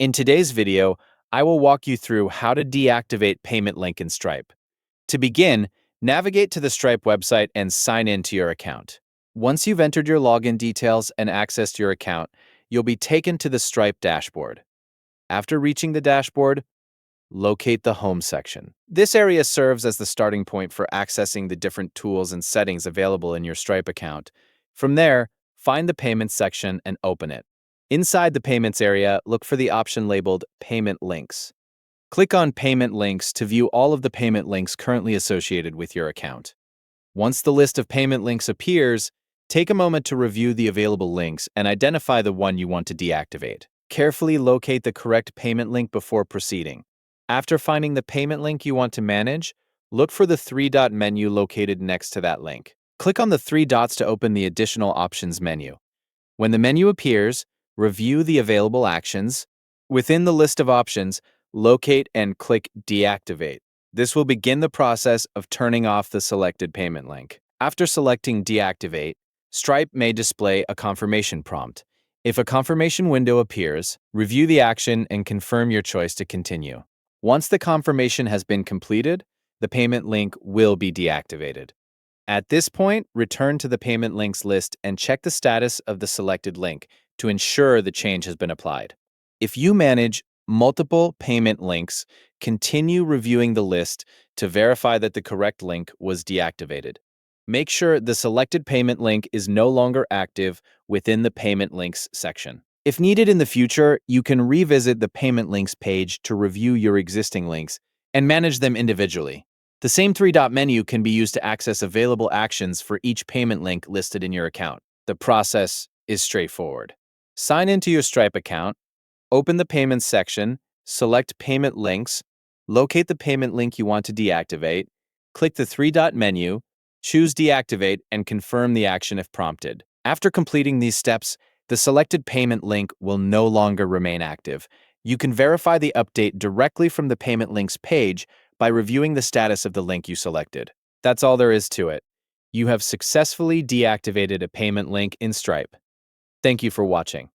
In today's video, I will walk you through how to deactivate payment link in Stripe. To begin, navigate to the Stripe website and sign in to your account. Once you've entered your login details and accessed your account, you'll be taken to the Stripe dashboard. After reaching the dashboard, locate the Home section. This area serves as the starting point for accessing the different tools and settings available in your Stripe account. From there, find the Payments section and open it. Inside the Payments area, look for the option labeled Payment Links. Click on Payment Links to view all of the payment links currently associated with your account. Once the list of payment links appears, take a moment to review the available links and identify the one you want to deactivate. Carefully locate the correct payment link before proceeding. After finding the payment link you want to manage, look for the three-dot menu located next to that link. Click on the three dots to open the Additional Options menu. When the menu appears, review the available actions. Within the list of options, locate and click Deactivate. This will begin the process of turning off the selected payment link. After selecting Deactivate, Stripe may display a confirmation prompt. If a confirmation window appears, review the action and confirm your choice to continue. Once the confirmation has been completed, the payment link will be deactivated. At this point, return to the payment links list and check the status of the selected link to ensure the change has been applied. If you manage multiple payment links, continue reviewing the list to verify that the correct link was deactivated. Make sure the selected payment link is no longer active within the Payment Links section. If needed in the future, you can revisit the Payment Links page to review your existing links and manage them individually. The same three-dot menu can be used to access available actions for each payment link listed in your account. The process is straightforward. Sign into your Stripe account, open the Payments section, select Payment Links, locate the payment link you want to deactivate, click the three-dot menu, choose Deactivate, and confirm the action if prompted. After completing these steps, the selected payment link will no longer remain active. You can verify the update directly from the Payment Links page by reviewing the status of the link you selected. That's all there is to it. You have successfully deactivated a payment link in Stripe. Thank you for watching.